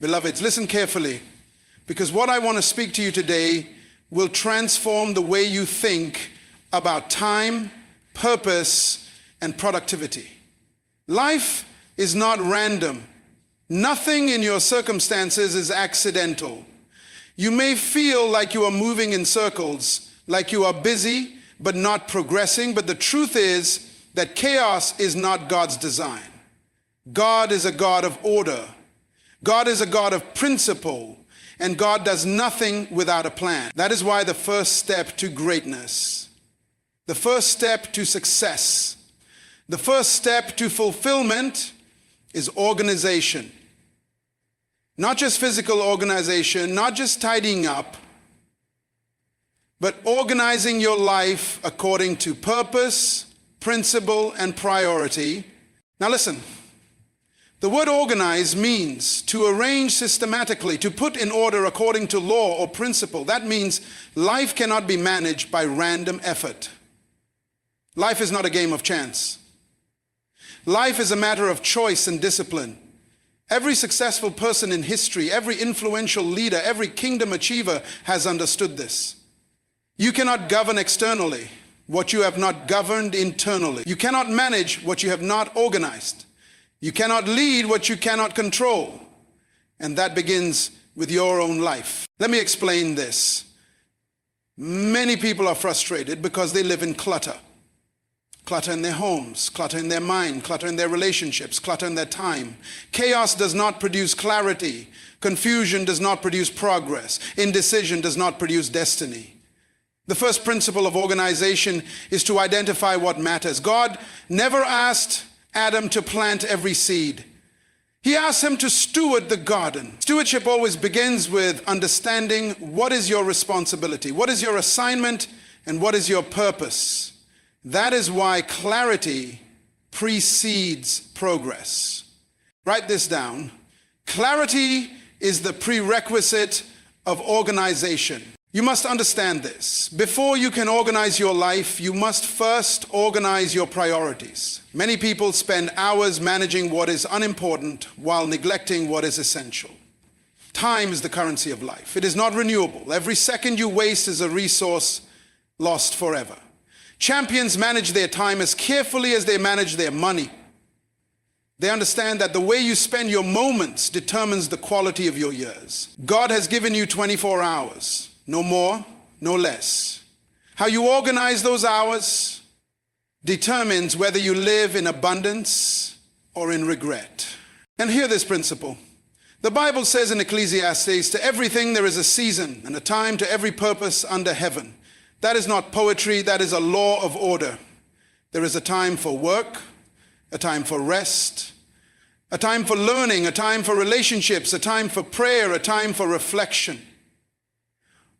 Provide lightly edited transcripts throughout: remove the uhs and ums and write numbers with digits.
Beloveds, listen carefully, because what I want to speak to you today will transform the way you think about time, purpose, and productivity. Life is not random. Nothing in your circumstances is accidental. You may feel like you are moving in circles, like you are busy but not progressing, but the truth is that chaos is not God's design. God is a God of order. God is a God of principle, and God does nothing without a plan. That is why the first step to greatness, the first step to success, the first step to fulfillment is organization. Not just physical organization, not just tidying up, but organizing your life according to purpose, principle, and priority. Now listen, the word organize means to arrange systematically, to put in order according to law or principle. That means life cannot be managed by random effort. Life is not a game of chance. Life is a matter of choice and discipline. Every successful person in history, every influential leader, every kingdom achiever has understood this. You cannot govern externally what you have not governed internally. You cannot manage what you have not organized. You cannot lead what you cannot control. And that begins with your own life. Let me explain this. Many people are frustrated because they live in clutter. Clutter in their homes, clutter in their mind, clutter in their relationships, clutter in their time. Chaos does not produce clarity. Confusion does not produce progress. Indecision does not produce destiny. The first principle of organization is to identify what matters. God never asked Adam to plant every seed. He asked him to steward the garden. Stewardship always begins with understanding what is your responsibility, what is your assignment, and what is your purpose. That is why clarity precedes progress. Write this down. Clarity is the prerequisite of organization. You must understand this. Before you can organize your life, you must first organize your priorities. Many people spend hours managing what is unimportant while neglecting what is essential. Time is the currency of life. It is not renewable. Every second you waste is a resource lost forever. Champions manage their time as carefully as they manage their money. They understand that the way you spend your moments determines the quality of your years. God has given you 24 hours. No more, no less. How you organize those hours determines whether you live in abundance or in regret. And hear this principle. The Bible says in Ecclesiastes, to everything there is a season and a time to every purpose under heaven. That is not poetry, that is a law of order. There is a time for work, a time for rest, a time for learning, a time for relationships, a time for prayer, a time for reflection.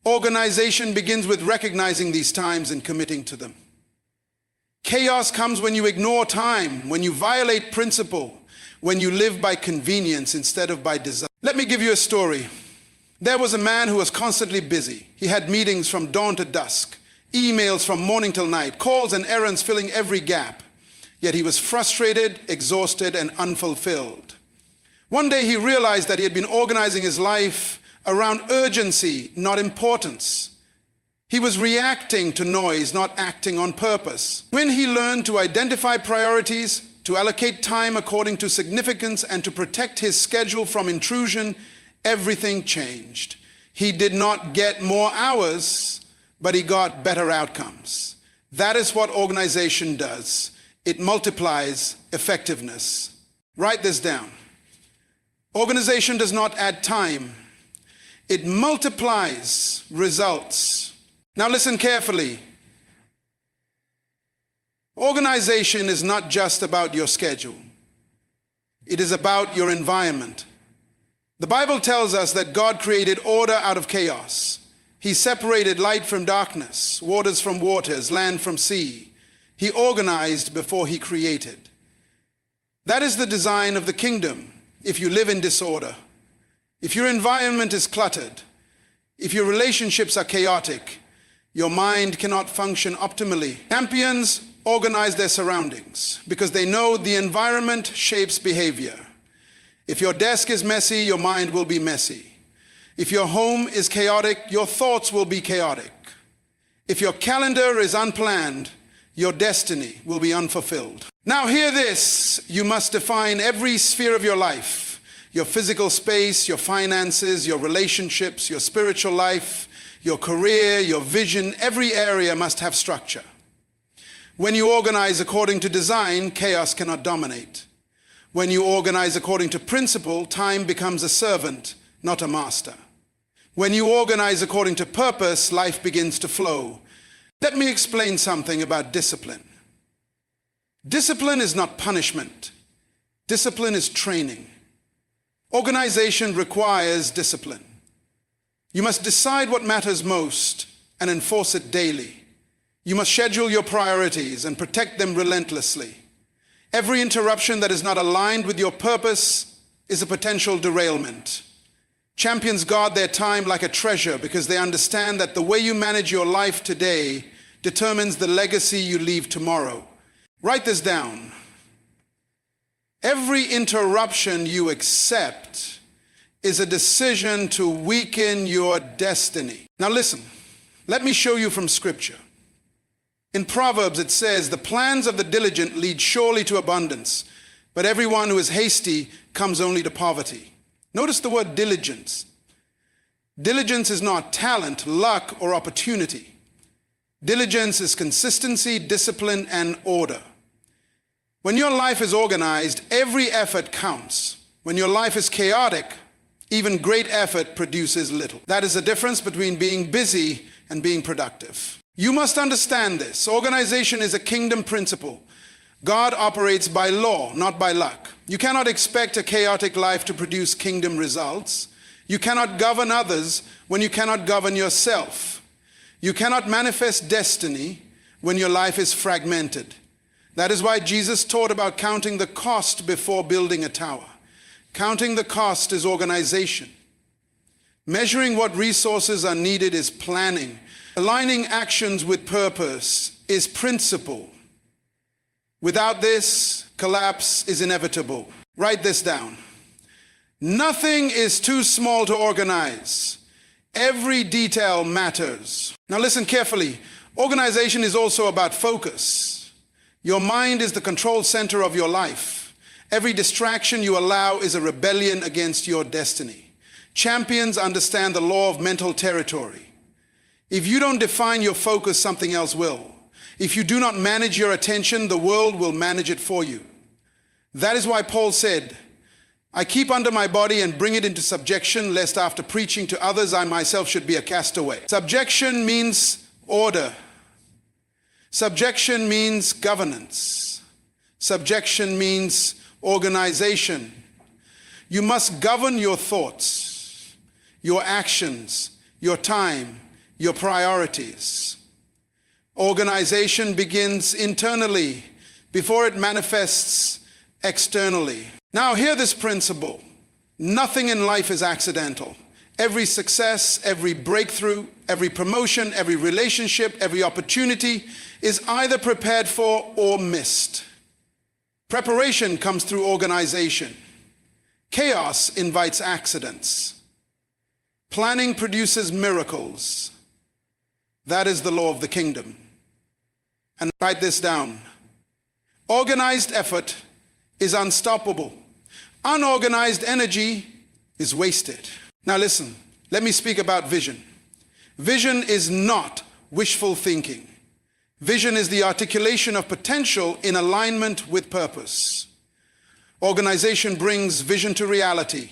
Organization begins with recognizing these times and committing to them. Chaos comes when you ignore time, when you violate principle, when you live by convenience instead of by desire. Let me give you a story. There was a man who was constantly busy. He had meetings from dawn to dusk, emails from morning till night, calls and errands filling every gap. Yet he was frustrated, exhausted, and unfulfilled. One day he realized that he had been organizing his life around urgency, not importance. He was reacting to noise, not acting on purpose. When he learned to identify priorities, to allocate time according to significance, and to protect his schedule from intrusion, everything changed. He did not get more hours, but he got better outcomes. That is what organization does. It multiplies effectiveness. Write this down. Organization does not add time. It multiplies results. Now listen carefully. Organization is not just about your schedule. It is about your environment. The Bible tells us that God created order out of chaos. He separated light from darkness, waters from waters, land from sea. He organized before he created. That is the design of the kingdom. If you live in disorder, if your environment is cluttered, if your relationships are chaotic, your mind cannot function optimally. Champions organize their surroundings because they know the environment shapes behavior. If your desk is messy, your mind will be messy. If your home is chaotic, your thoughts will be chaotic. If your calendar is unplanned, your destiny will be unfulfilled. Now hear this, you must define every sphere of your life, your physical space, your finances, your relationships, your spiritual life, your career, your vision. Every area must have structure. When you organize according to design, chaos cannot dominate. When you organize according to principle, time becomes a servant, not a master. When you organize according to purpose, life begins to flow. Let me explain something about discipline. Discipline is not punishment. Discipline is training. Organization requires discipline. You must decide what matters most and enforce it daily. You must schedule your priorities and protect them relentlessly. Every interruption that is not aligned with your purpose is a potential derailment. Champions guard their time like a treasure because they understand that the way you manage your life today determines the legacy you leave tomorrow. Write this down. Every interruption you accept is a decision to weaken your destiny. Now listen, let me show you from Scripture. In Proverbs it says, the plans of the diligent lead surely to abundance, but everyone who is hasty comes only to poverty. Notice the word diligence. Diligence is not talent, luck, or opportunity. Diligence is consistency, discipline, and order. When your life is organized, every effort counts. When your life is chaotic, even great effort produces little. That is the difference between being busy and being productive. You must understand this. Organization is a kingdom principle. God operates by law, not by luck. You cannot expect a chaotic life to produce kingdom results. You cannot govern others when you cannot govern yourself. You cannot manifest destiny when your life is fragmented. That is why Jesus taught about counting the cost before building a tower. Counting the cost is organization. Measuring what resources are needed is planning. Aligning actions with purpose is principle. Without this, collapse is inevitable. Write this down. Nothing is too small to organize. Every detail matters. Now listen carefully. Organization is also about focus. Your mind is the control center of your life. Every distraction you allow is a rebellion against your destiny. Champions understand the law of mental territory. If you don't define your focus, something else will. If you do not manage your attention, the world will manage it for you. That is why Paul said, I keep under my body and bring it into subjection, lest after preaching to others, I myself should be a castaway. Subjection means order. Subjection means governance. Subjection means organization. You must govern your thoughts, your actions, your time, your priorities. Organization begins internally before it manifests externally. Now hear this principle. Nothing in life is accidental. Every success, every breakthrough, every promotion, every relationship, every opportunity is either prepared for or missed. Preparation comes through organization. Chaos invites accidents. Planning produces miracles. That is the law of the kingdom. And write this down. Organized effort is unstoppable. Unorganized energy is wasted. Now listen, let me speak about vision. Vision is not wishful thinking. Vision is the articulation of potential in alignment with purpose. Organization brings vision to reality.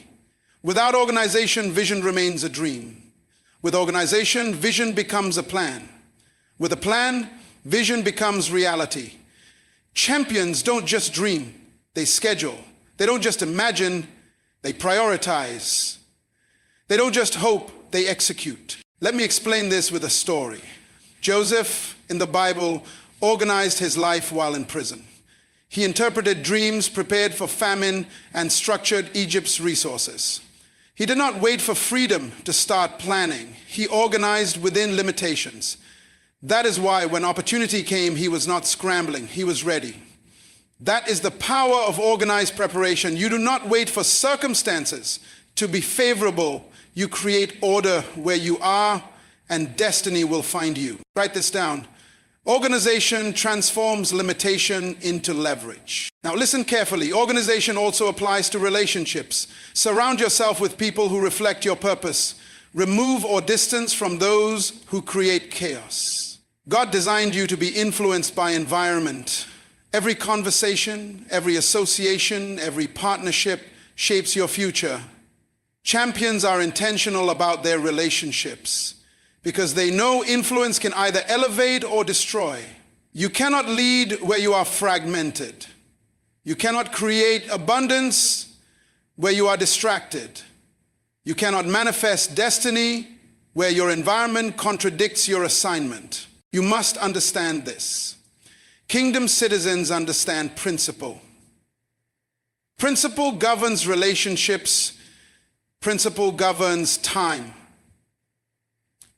Without organization, vision remains a dream. With organization, vision becomes a plan. With a plan, vision becomes reality. Champions don't just dream, they schedule. They don't just imagine, they prioritize. They don't just hope, they execute. Let me explain this with a story. Joseph in the Bible organized his life while in prison. He interpreted dreams, prepared for famine, and structured Egypt's resources. He did not wait for freedom to start planning. He organized within limitations. That is why when opportunity came, he was not scrambling, he was ready. That is the power of organized preparation. You do not wait for circumstances to be favorable. You create order where you are, and destiny will find you. Write this down. Organization transforms limitation into leverage. Now listen carefully. Organization also applies to relationships. Surround yourself with people who reflect your purpose. Remove or distance from those who create chaos. God designed you to be influenced by environment. Every conversation, every association, every partnership shapes your future. Champions are intentional about their relationships because they know influence can either elevate or destroy. You cannot lead where you are fragmented. You cannot create abundance where you are distracted. You cannot manifest destiny where your environment contradicts your assignment. You must understand this. Kingdom citizens understand principle. Principle governs relationships. Principle governs time.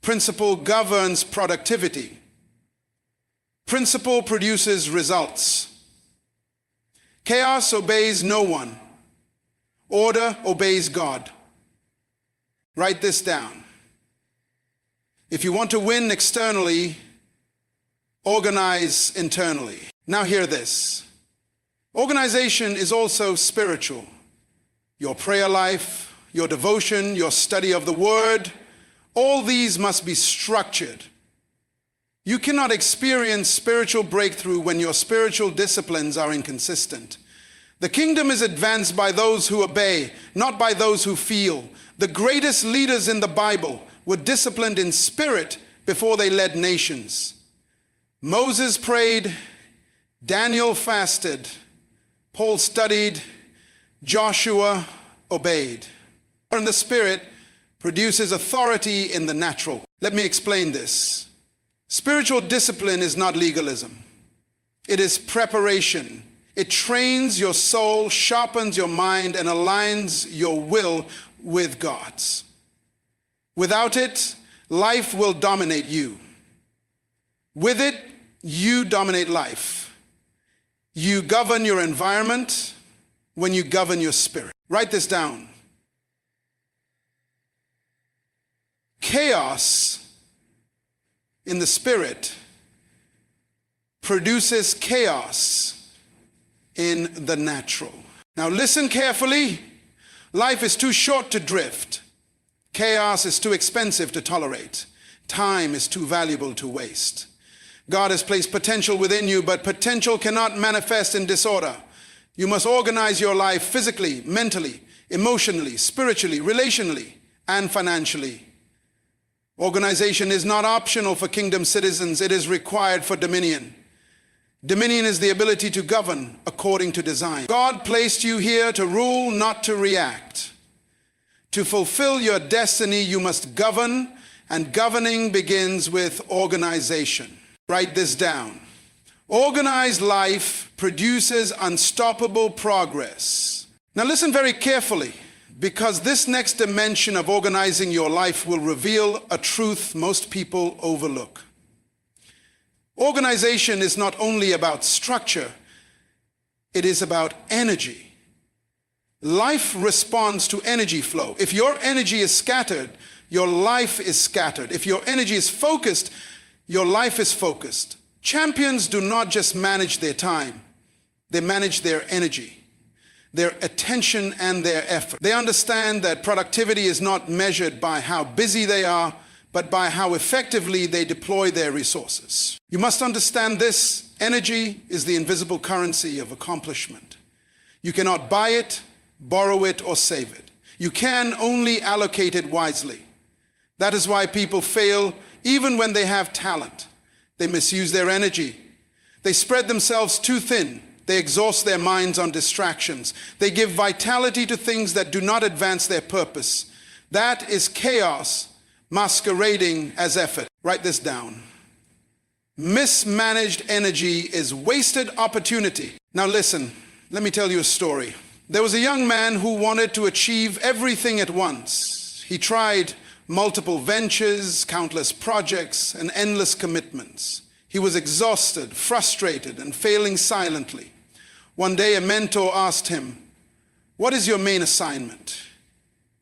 Principle governs productivity. Principle produces results. Chaos obeys no one. Order obeys God. Write this down. If you want to win externally, organize internally. Now hear this. Organization is also spiritual. Your prayer life, your devotion, your study of the word, all these must be structured. You cannot experience spiritual breakthrough when your spiritual disciplines are inconsistent. The kingdom is advanced by those who obey, not by those who feel. The greatest leaders in the Bible were disciplined in spirit before they led nations. Moses prayed, Daniel fasted, Paul studied, Joshua obeyed. In the spirit produces authority in the natural. Let me explain this. Spiritual discipline is not legalism. It is preparation. It trains your soul, sharpens your mind, and aligns your will with God's. Without it, life will dominate you. With it, you dominate life. You govern your environment when you govern your spirit. Write this down. Chaos in the spirit produces chaos in the natural. Now listen carefully. Life is too short to drift. Chaos is too expensive to tolerate. Time is too valuable to waste. God has placed potential within you, but potential cannot manifest in disorder. You must organize your life physically, mentally, emotionally, spiritually, relationally, and financially. Organization is not optional for kingdom citizens. It is required for dominion. Dominion is the ability to govern according to design. God placed you here to rule, not to react. To fulfill your destiny, you must govern, and governing begins with organization. Write this down. Organized life produces unstoppable progress. Now listen very carefully, because this next dimension of organizing your life will reveal a truth most people overlook. Organization is not only about structure, it is about energy. Life responds to energy flow. If your energy is scattered, your life is scattered. If your energy is focused, your life is focused. Champions do not just manage their time, they manage their energy, their attention, and their effort. They understand that productivity is not measured by how busy they are, but by how effectively they deploy their resources. You must understand this. Energy is the invisible currency of accomplishment. You cannot buy it, borrow it, or save it. You can only allocate it wisely. That is why people fail even when they have talent. They misuse their energy. They spread themselves too thin. They exhaust their minds on distractions. They give vitality to things that do not advance their purpose. That is chaos masquerading as effort. Write this down. Mismanaged energy is wasted opportunity. Now listen, let me tell you a story. There was a young man who wanted to achieve everything at once. He tried multiple ventures, countless projects, and endless commitments. He was exhausted, frustrated, and failing silently. One day a mentor asked him, "What is your main assignment?"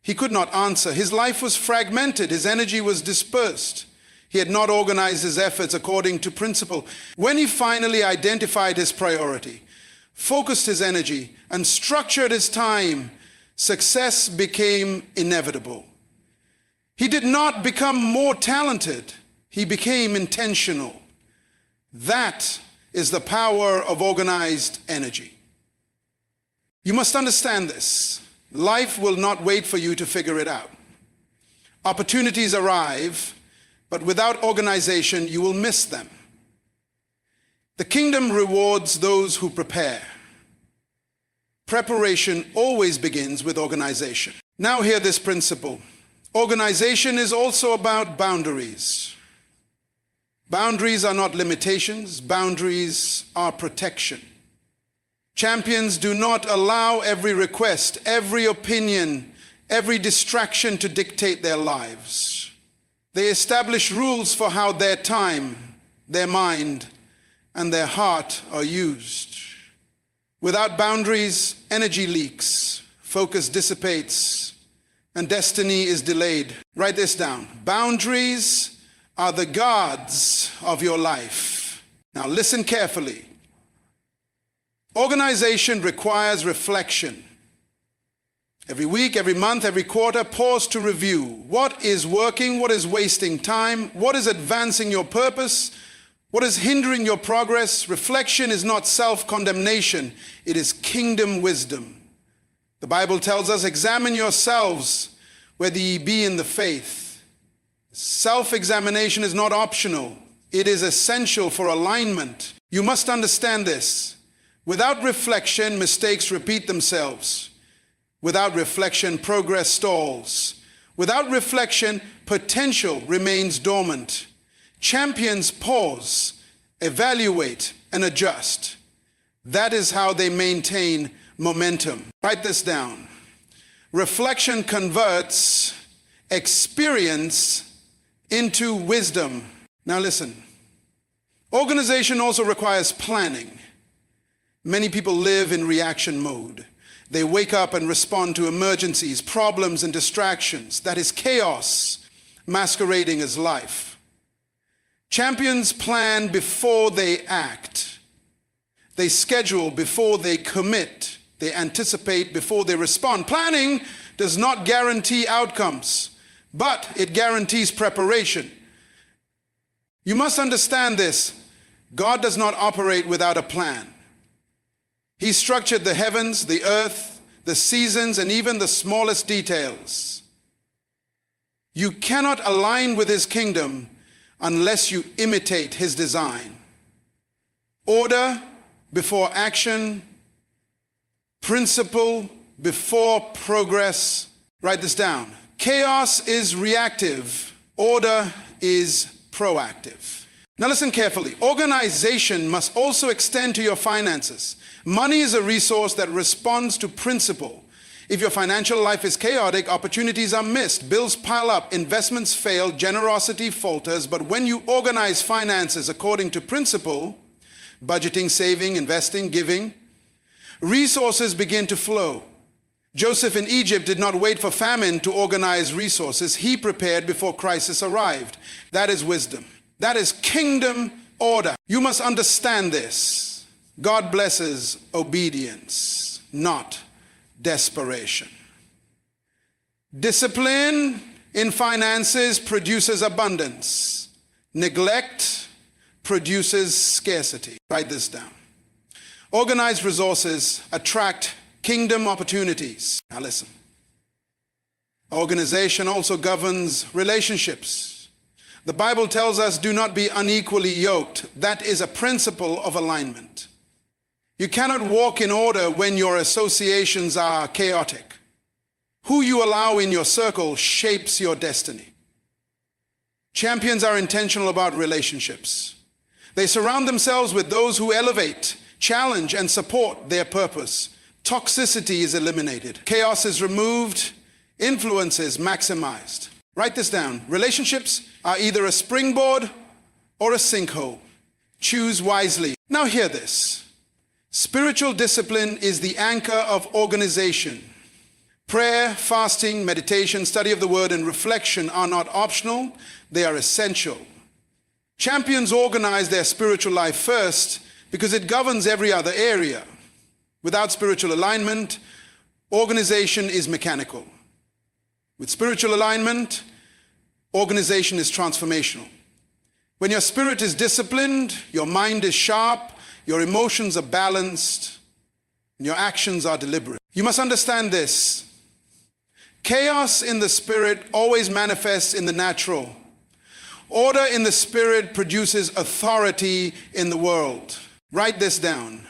He could not answer. His life was fragmented. His energy was dispersed. He had not organized his efforts according to principle. When he finally identified his priority, focused his energy, and structured his time, success became inevitable. He did not become more talented. He became intentional. That is the power of organized energy. You must understand this. Life will not wait for you to figure it out. Opportunities arrive, but without organization, you will miss them. The kingdom rewards those who prepare. Preparation always begins with organization. Now hear this principle. Organization is also about boundaries. Boundaries are not limitations. Boundaries are protection. Champions do not allow every request, every opinion, every distraction to dictate their lives. They establish rules for how their time, their mind, and their heart are used. Without boundaries, energy leaks, focus dissipates, and destiny is delayed. Write this down. Boundaries are the guards of your life. Now listen carefully. Organization requires reflection. Every week, every month, every quarter, pause to review. What is working? What is wasting time? What is advancing your purpose? What is hindering your progress? Reflection is not self-condemnation. It is kingdom wisdom. The Bible tells us, examine yourselves whether ye be in the faith. Self-examination is not optional. It is essential for alignment. You must understand this. Without reflection, mistakes repeat themselves. Without reflection, progress stalls. Without reflection, potential remains dormant. Champions pause, evaluate, and adjust. That is how they maintain momentum. Write this down. Reflection converts experience into wisdom. Now listen. Organization also requires planning. Many people live in reaction mode. They wake up and respond to emergencies, problems, and distractions. That is chaos masquerading as life. Champions plan before they act. They schedule before they commit. They anticipate before they respond. Planning does not guarantee outcomes, but it guarantees preparation. You must understand this. God does not operate without a plan. He structured the heavens, the earth, the seasons, and even the smallest details. You cannot align with his kingdom unless you imitate his design. Order before action, principle before progress. Write this down. Chaos is reactive. Order is proactive. Now listen carefully. Organization must also extend to your finances. Money is a resource that responds to principle. If your financial life is chaotic, opportunities are missed, bills pile up, investments fail, generosity falters. But when you organize finances according to principle, budgeting, saving, investing, giving, resources begin to flow. Joseph in Egypt did not wait for famine to organize resources. He prepared before crisis arrived. That is wisdom. That is kingdom order. You must understand this. God blesses obedience, not desperation. Discipline in finances produces abundance. Neglect produces scarcity. Write this down. Organized resources attract kingdom opportunities. Now listen. Organization also governs relationships. The Bible tells us, do not be unequally yoked. That is a principle of alignment. You cannot walk in order when your associations are chaotic. Who you allow in your circle shapes your destiny. Champions are intentional about relationships. They surround themselves with those who elevate, challenge, and support their purpose. Toxicity is eliminated. Chaos is removed. Influence is maximized. Write this down. Relationships are either a springboard or a sinkhole. Choose wisely. Now hear this. Spiritual discipline is the anchor of organization. Prayer, fasting, meditation, study of the word, and reflection are not optional, they are essential. Champions organize their spiritual life first because it governs every other area. Without spiritual alignment, organization is mechanical. With spiritual alignment, organization is transformational. When your spirit is disciplined, your mind is sharp, your emotions are balanced, and your actions are deliberate. You must understand this. Chaos in the spirit always manifests in the natural. Order in the spirit produces authority in the world. Write this down.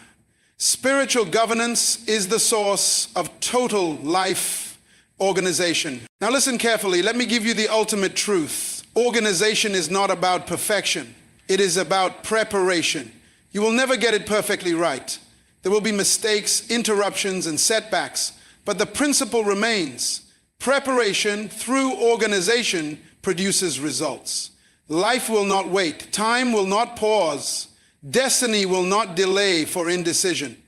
Spiritual governance is the source of total life organization. Now listen carefully. Let me give you the ultimate truth. Organization is not about perfection. It is about preparation. You will never get it perfectly right. There will be mistakes, interruptions, and setbacks, but the principle remains. Preparation through organization produces results. Life will not wait. Time will not pause. Destiny will not delay for indecision.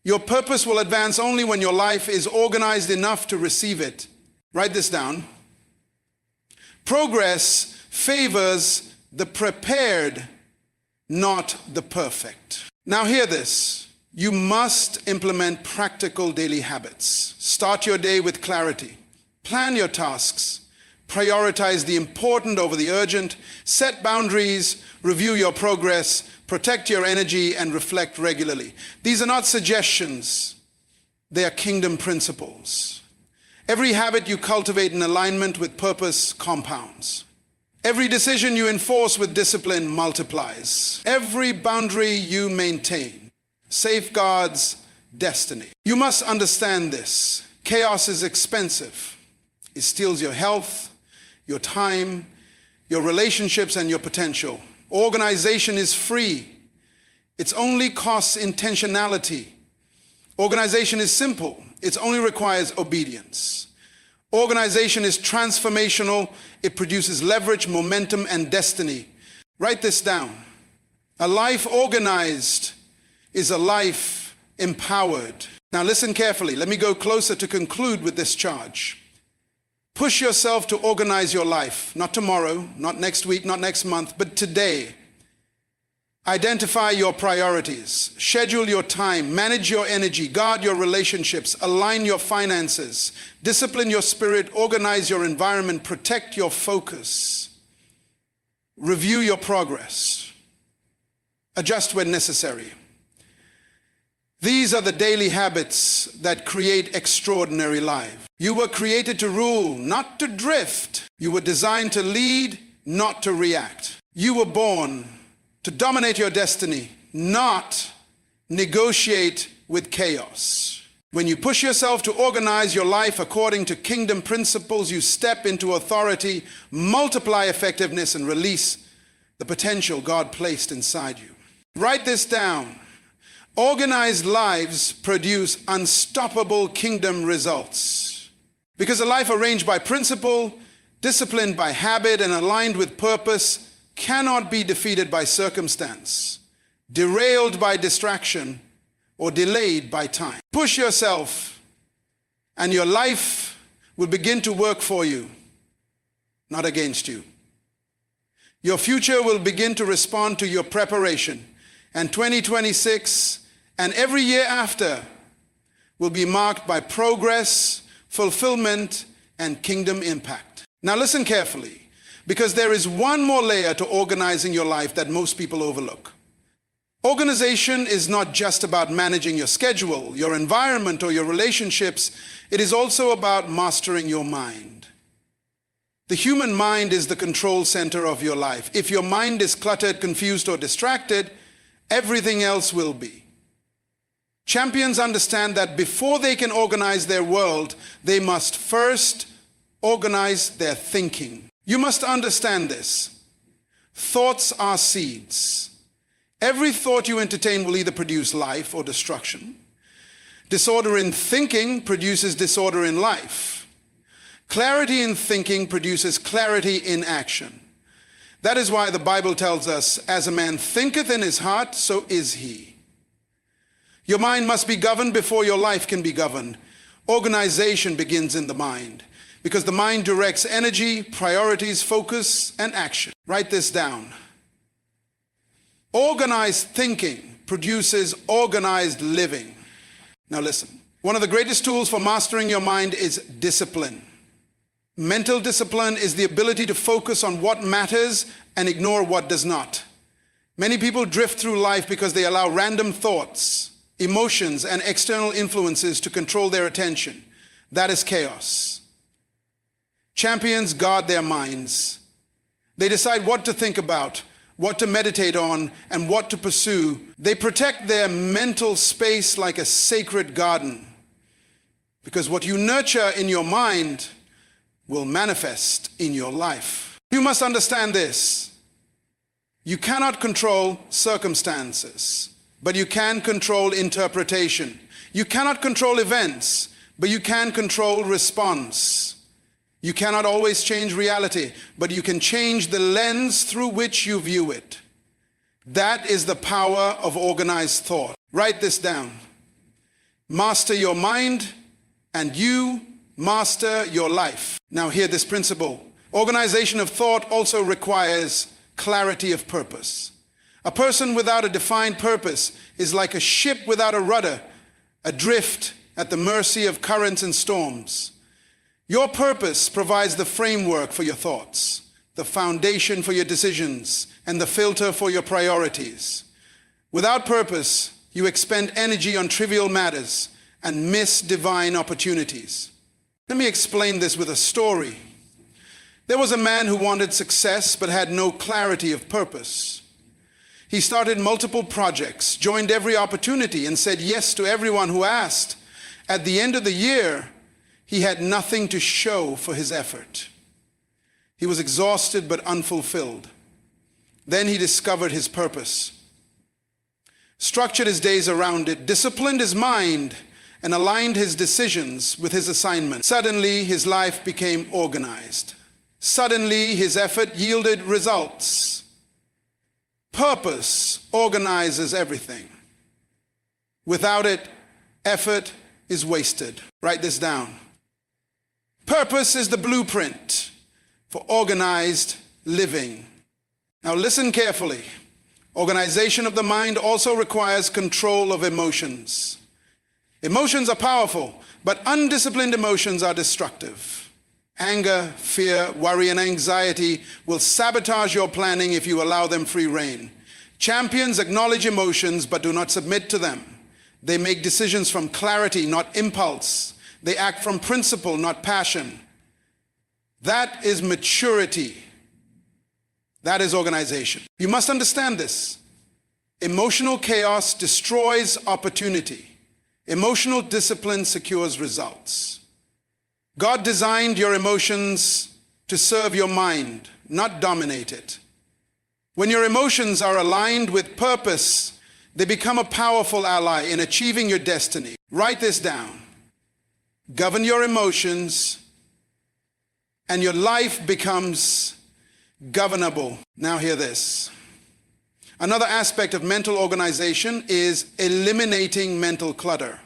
Your purpose will advance only when your life is organized enough to receive it. Write this down. Progress favors the prepared, not the perfect. Now hear this. You must implement practical daily habits. Start your day with clarity. Plan your tasks. Prioritize the important over the urgent. Set boundaries. Review your progress. Protect your energy and reflect regularly. These are not suggestions. They are kingdom principles. Every habit you cultivate in alignment with purpose compounds. Every decision you enforce with discipline multiplies. Every boundary you maintain safeguards destiny. You must understand this. Chaos is expensive. It steals your health, your time, your relationships, and your potential. Organization is free. It only costs intentionality. Organization is simple. It only requires obedience. Organization is transformational. It produces leverage, momentum, and destiny. Write this down. A life organized is a life empowered. Now listen carefully. Let me go closer to conclude with this charge. Push yourself to organize your life. Not tomorrow, not next week, not next month, but today. Identify your priorities. Schedule your time. Manage your energy. Guard your relationships. Align your finances. Discipline your spirit. Organize your environment. Protect your focus. Review your progress. Adjust when necessary. These are the daily habits that create extraordinary lives. You were created to rule, not to drift. You were designed to lead, not to react. You were born to dominate your destiny, not negotiate with chaos. When you push yourself to organize your life according to kingdom principles, you step into authority, multiply effectiveness, and release the potential God placed inside you. Write this down. Organized lives produce unstoppable kingdom results. Because a life arranged by principle, disciplined by habit, and aligned with purpose cannot be defeated by circumstance, derailed by distraction, or delayed by time. Push yourself, and your life will begin to work for you, not against you. Your future will begin to respond to your preparation, and 2026 and every year after will be marked by progress, fulfillment, and kingdom impact. Now listen carefully, because there is one more layer to organizing your life that most people overlook. Organization is not just about managing your schedule, your environment, or your relationships. It is also about mastering your mind. The human mind is the control center of your life. If your mind is cluttered, confused, or distracted, everything else will be. Champions understand that before they can organize their world, they must first organize their thinking. You must understand this. Thoughts are seeds. Every thought you entertain will either produce life or destruction. Disorder in thinking produces disorder in life. Clarity in thinking produces clarity in action. That is why the Bible tells us, as a man thinketh in his heart, so is he. Your mind must be governed before your life can be governed. Organization begins in the mind because the mind directs energy, priorities, focus, and action. Write this down. Organized thinking produces organized living. Now listen, one of the greatest tools for mastering your mind is discipline. Mental discipline is the ability to focus on what matters and ignore what does not. Many people drift through life because they allow random thoughts, emotions, and external influences to control their attention. That is chaos. Champions guard their minds. They decide what to think about, what to meditate on, and what to pursue. They protect their mental space like a sacred garden. Because what you nurture in your mind will manifest in your life. You must understand this. You cannot control circumstances, but you can control interpretation. You cannot control events, but you can control response. You cannot always change reality, but you can change the lens through which you view it. That is the power of organized thought. Write this down. Master your mind, and you master your life. Now hear this principle. Organization of thought also requires clarity of purpose. A person without a defined purpose is like a ship without a rudder, adrift at the mercy of currents and storms. Your purpose provides the framework for your thoughts, the foundation for your decisions, and the filter for your priorities. Without purpose, you expend energy on trivial matters and miss divine opportunities. Let me explain this with a story. There was a man who wanted success but had no clarity of purpose. He started multiple projects, joined every opportunity, and said yes to everyone who asked. At the end of the year, he had nothing to show for his effort. He was exhausted but unfulfilled. Then he discovered his purpose, structured his days around it, disciplined his mind, and aligned his decisions with his assignment. Suddenly, his life became organized. Suddenly, his effort yielded results. Purpose organizes everything. Without it, effort is wasted. Write this down. Purpose is the blueprint for organized living. Now listen carefully. Organization of the mind also requires control of emotions. Emotions are powerful, but undisciplined emotions are destructive. Anger, fear, worry, and anxiety will sabotage your planning if you allow them free rein. Champions acknowledge emotions but do not submit to them. They make decisions from clarity, not impulse. They act from principle, not passion. That is maturity. That is organization. You must understand this. Emotional chaos destroys opportunity. Emotional discipline secures results. God designed your emotions to serve your mind, not dominate it. When your emotions are aligned with purpose, they become a powerful ally in achieving your destiny. Write this down. Govern your emotions, and your life becomes governable. Now hear this. Another aspect of mental organization is eliminating mental clutter.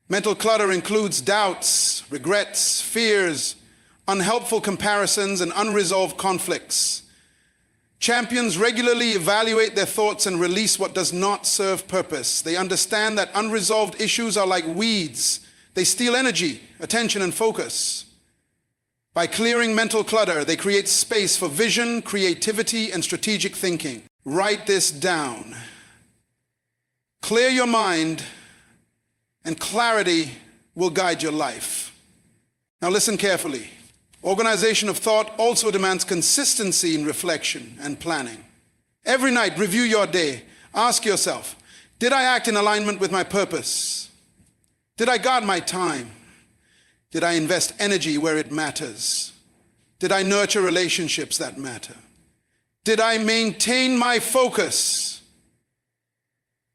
Mental clutter includes doubts, regrets, fears, unhelpful comparisons, and unresolved conflicts. Champions regularly evaluate their thoughts and release what does not serve purpose. They understand that unresolved issues are like weeds. They steal energy, attention, and focus. By clearing mental clutter, they create space for vision, creativity, and strategic thinking. Write this down. Clear your mind, and clarity will guide your life. Now listen carefully. Organization of thought also demands consistency in reflection and planning. Every night, review your day. Ask yourself, did I act in alignment with my purpose? Did I guard my time? Did I invest energy where it matters? Did I nurture relationships that matter? Did I maintain my focus?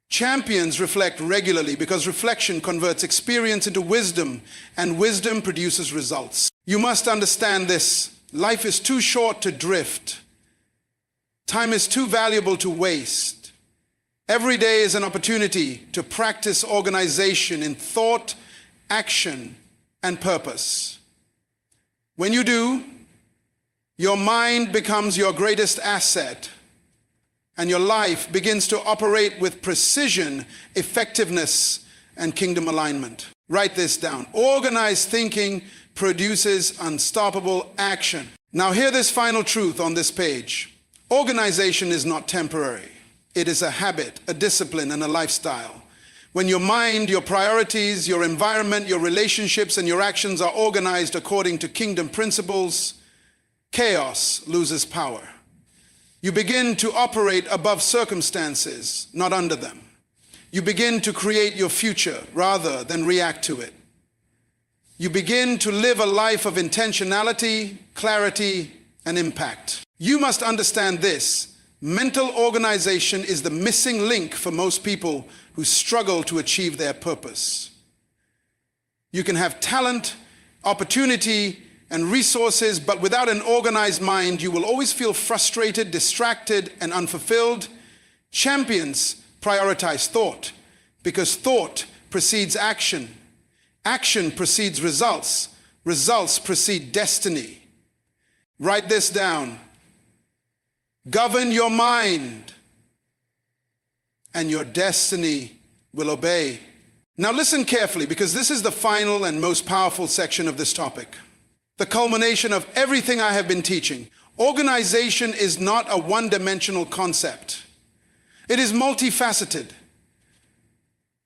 Champions reflect regularly because reflection converts experience into wisdom, and wisdom produces results. You must understand this. Life is too short to drift. Time is too valuable to waste. Every day is an opportunity to practice organization in thought, action, and purpose. When you do, your mind becomes your greatest asset, and your life begins to operate with precision, effectiveness, and kingdom alignment. Write this down. Organized thinking produces unstoppable action. Now hear this final truth on this page. Organization is not temporary. It is a habit, a discipline, and a lifestyle. When your mind, your priorities, your environment, your relationships, and your actions are organized according to kingdom principles, chaos loses power. You begin to operate above circumstances, not under them. You begin to create your future rather than react to it. You begin to live a life of intentionality, clarity, and impact. You must understand this. Mental organization is the missing link for most people who struggle to achieve their purpose. You can have talent, opportunity, and resources, but without an organized mind, you will always feel frustrated, distracted, and unfulfilled. Champions prioritize thought, because thought precedes action. Action precedes results. Results precede destiny. Write this down. Govern your mind, and your destiny will obey. Now listen carefully, because this is the final and most powerful section of this topic. The culmination of everything I have been teaching. Organization is not a one-dimensional concept. It is multifaceted.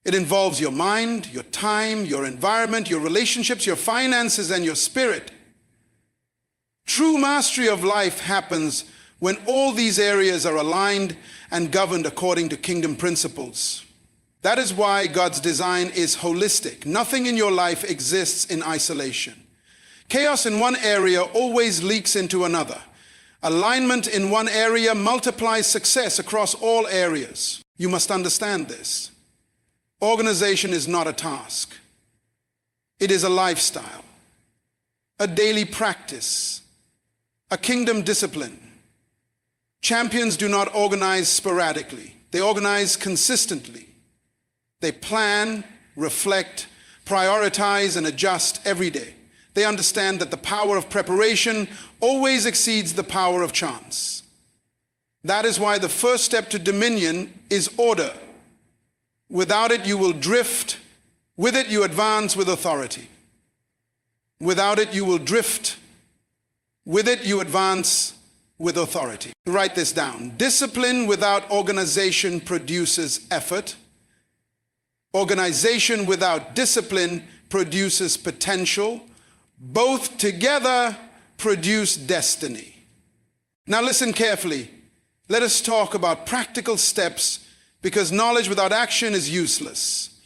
It involves your mind, your time, your environment, your relationships, your finances, and your spirit. True mastery of life happens when all these areas are aligned and governed according to kingdom principles. That is why God's design is holistic. Nothing in your life exists in isolation. Chaos in one area always leaks into another. Alignment in one area multiplies success across all areas. You must understand this. Organization is not a task. It is a lifestyle, a daily practice, a kingdom discipline. Champions do not organize sporadically. They organize consistently. They plan, reflect, prioritize, and adjust every day. They understand that the power of preparation always exceeds the power of chance. That is why the first step to dominion is order. Without it, you will drift. With it, you advance with authority. Without it, you will drift. With it, you advance with authority. Write this down. Discipline without organization produces effort. Organization without discipline produces potential. Both together produce destiny. Now listen carefully. Let us talk about practical steps, because knowledge without action is useless.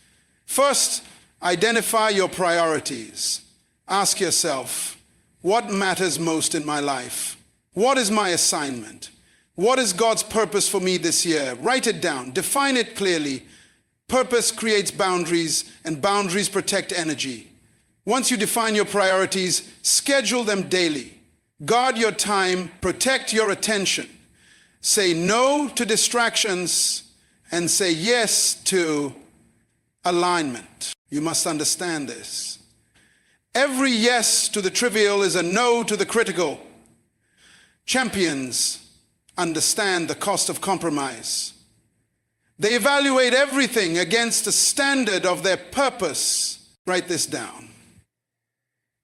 First, identify your priorities. Ask yourself, what matters most in my life? What is my assignment? What is God's purpose for me this year? Write it down. Define it clearly. Purpose creates boundaries, and boundaries protect energy. Once you define your priorities, schedule them daily. Guard your time, protect your attention. Say no to distractions and say yes to alignment. You must understand this. Every yes to the trivial is a no to the critical. Champions understand the cost of compromise. They evaluate everything against the standard of their purpose. Write this down.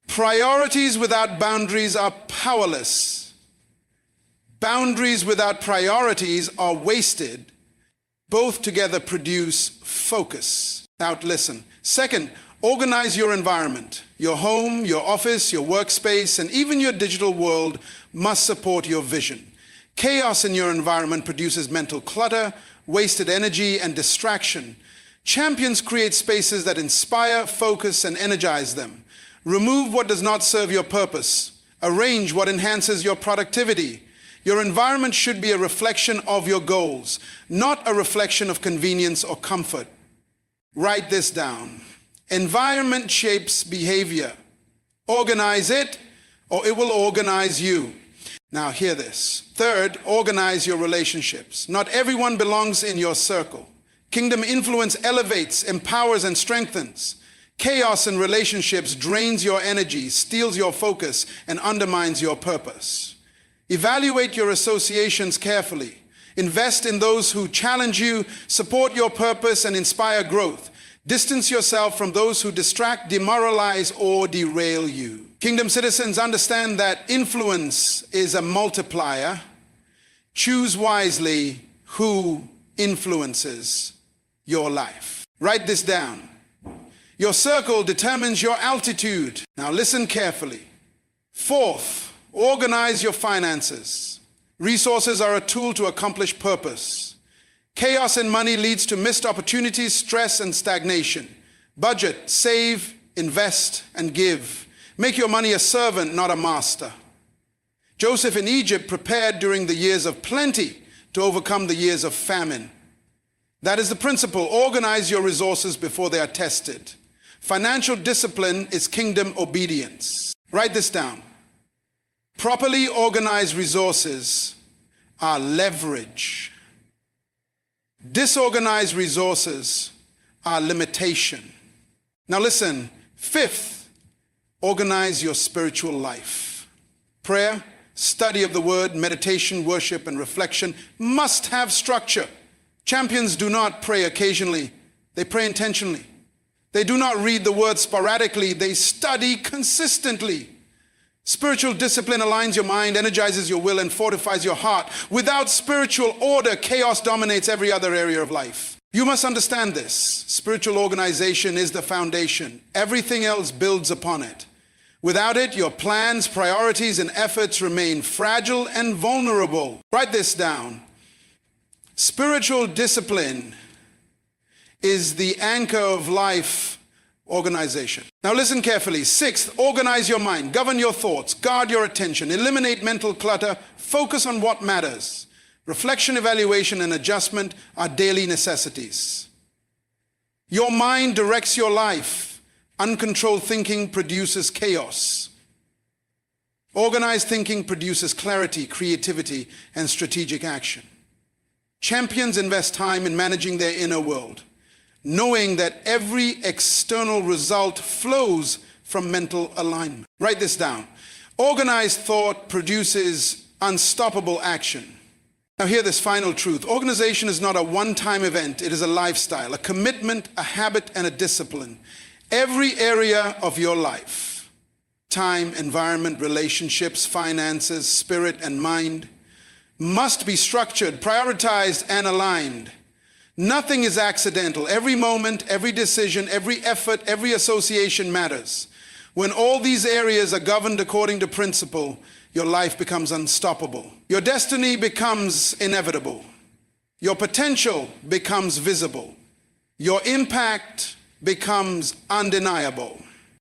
Priorities without boundaries are powerless. Boundaries without priorities are wasted. Both together produce focus. Now listen. Second, organize your environment. Your home, your office, your workspace, and even your digital world must support your vision. Chaos in your environment produces mental clutter, wasted energy, and distraction. Champions create spaces that inspire, focus, and energize them. Remove what does not serve your purpose. Arrange what enhances your productivity. Your environment should be a reflection of your goals, not a reflection of convenience or comfort. Write this down. Environment shapes behavior. Organize it, or it will organize you. Now hear this. Third, organize your relationships. Not everyone belongs in your circle. Kingdom influence elevates, empowers, and strengthens. Chaos in relationships drains your energy, steals your focus, and undermines your purpose. Evaluate your associations carefully. Invest in those who challenge you, support your purpose, and inspire growth. Distance yourself from those who distract, demoralize, or derail you. Kingdom citizens, understand that influence is a multiplier. Choose wisely who influences your life. Write this down. Your circle determines your altitude. Now listen carefully. Fourth, organize your finances. Resources are a tool to accomplish purpose. Chaos in money leads to missed opportunities, stress, and stagnation. Budget, save, invest, and give. Make your money a servant, not a master. Joseph in Egypt prepared during the years of plenty to overcome the years of famine. That is the principle. Organize your resources before they are tested. Financial discipline is kingdom obedience. Write this down. Properly organized resources are leverage. Disorganized resources are limitation. Now listen, fifth, organize your spiritual life. Prayer, study of the word, meditation, worship, and reflection must have structure. Champions do not pray occasionally, they pray intentionally. They do not read the word sporadically, they study consistently. Spiritual discipline aligns your mind, energizes your will, and fortifies your heart. Without spiritual order, chaos dominates every other area of life. You must understand this. Spiritual organization is the foundation. Everything else builds upon it. Without it, your plans, priorities, and efforts remain fragile and vulnerable. Write this down. Spiritual discipline is the anchor of life organization. Now listen carefully. Sixth, organize your mind, govern your thoughts, guard your attention, eliminate mental clutter, focus on what matters. Reflection, evaluation, and adjustment are daily necessities. Your mind directs your life. Uncontrolled thinking produces chaos. Organized thinking produces clarity, creativity, and strategic action. Champions invest time in managing their inner world, knowing that every external result flows from mental alignment. Write this down. Organized thought produces unstoppable action. Now hear this final truth. Organization is not a one-time event. It is a lifestyle, a commitment, a habit, and a discipline. Every area of your life, time, environment, relationships, finances, spirit, and mind, must be structured, prioritized, and aligned. Nothing is accidental. Every moment, every decision, every effort, every association matters. When all these areas are governed according to principle, your life becomes unstoppable. Your destiny becomes inevitable. Your potential becomes visible. Your impact becomes undeniable.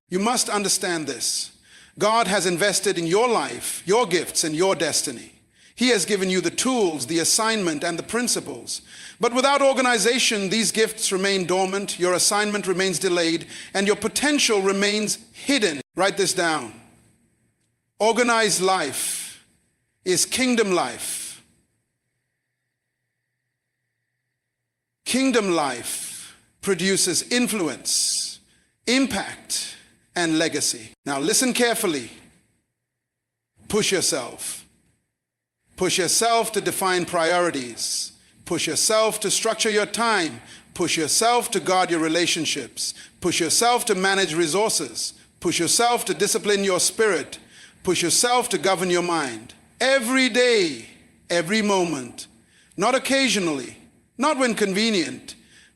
You must understand this. God has invested in your life, your gifts, and your destiny. He has given you the tools, the assignment, and the principles. But without organization, these gifts remain dormant, your assignment remains delayed, and your potential remains hidden. Write this down. Organized life is kingdom life. Kingdom life produces influence, impact, and legacy. Now listen carefully. Push yourself. Push yourself to define priorities. Push yourself to structure your time. Push yourself to guard your relationships. Push yourself to manage resources. Push yourself to discipline your spirit. Push yourself to govern your mind. Every day, every moment, not occasionally, not when convenient,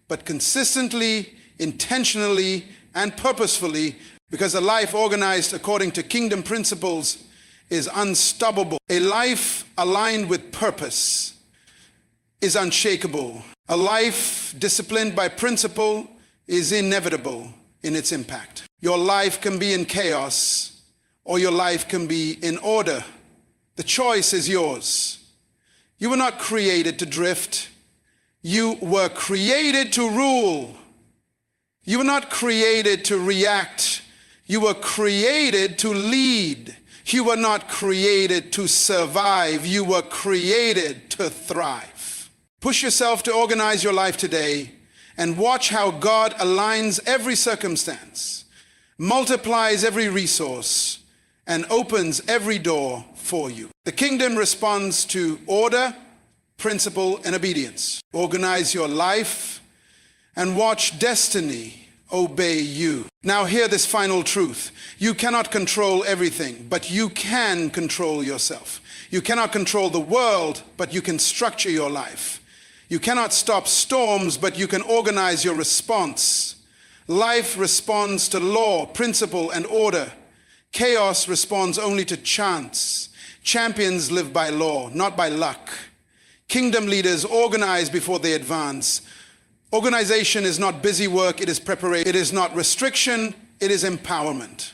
but consistently, intentionally, and purposefully, because a life organized according to kingdom principles is unstoppable. A life aligned with purpose is unshakable. A life disciplined by principle is inevitable in its impact. Your life can be in chaos, or your life can be in order. The choice is yours. You were not created to drift. You were created to rule. You were not created to react. You were created to lead. You were not created to survive. You were created to thrive. Push yourself to organize your life today and watch how God aligns every circumstance, multiplies every resource, and opens every door for you. The kingdom responds to order, principle, and obedience. Organize your life and watch destiny obey you. Now hear this final truth. You cannot control everything, but you can control yourself. You cannot control the world, but you can structure your life. You cannot stop storms, but you can organize your response. Life responds to law, principle, and order. Chaos responds only to chance. Champions live by law, not by luck. Kingdom leaders organize before they advance. Organization is not busy work, it is preparation. It is not restriction, it is empowerment.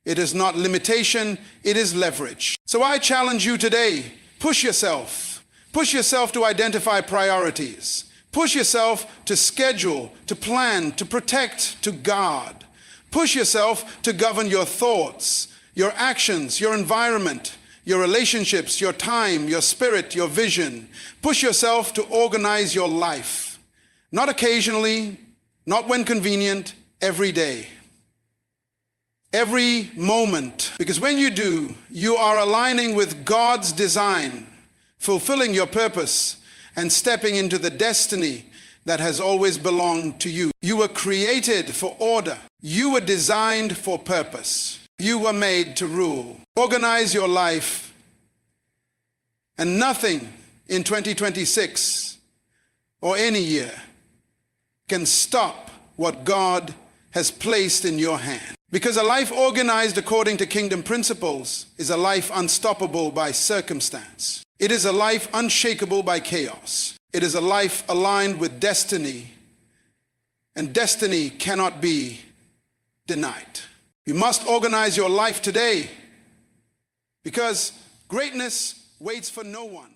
It is not limitation, it is leverage. So I challenge you today, push yourself. Push yourself to identify priorities. Push yourself to schedule, to plan, to protect, to guard. Push yourself to govern your thoughts, your actions, your environment, your relationships, your time, your spirit, your vision. Push yourself to organize your life. Not occasionally, not when convenient, every day. Every moment. Because when you do, you are aligning with God's design, fulfilling your purpose, and stepping into the destiny that has always belonged to you. You were created for order. You were designed for purpose. You were made to rule. Organize your life, and nothing in 2026 or any year can stop what God has placed in your hand. Because a life organized according to kingdom principles is a life unstoppable by circumstance. It is a life unshakable by chaos. It is a life aligned with destiny, and destiny cannot be denied. You must organize your life today, because greatness waits for no one.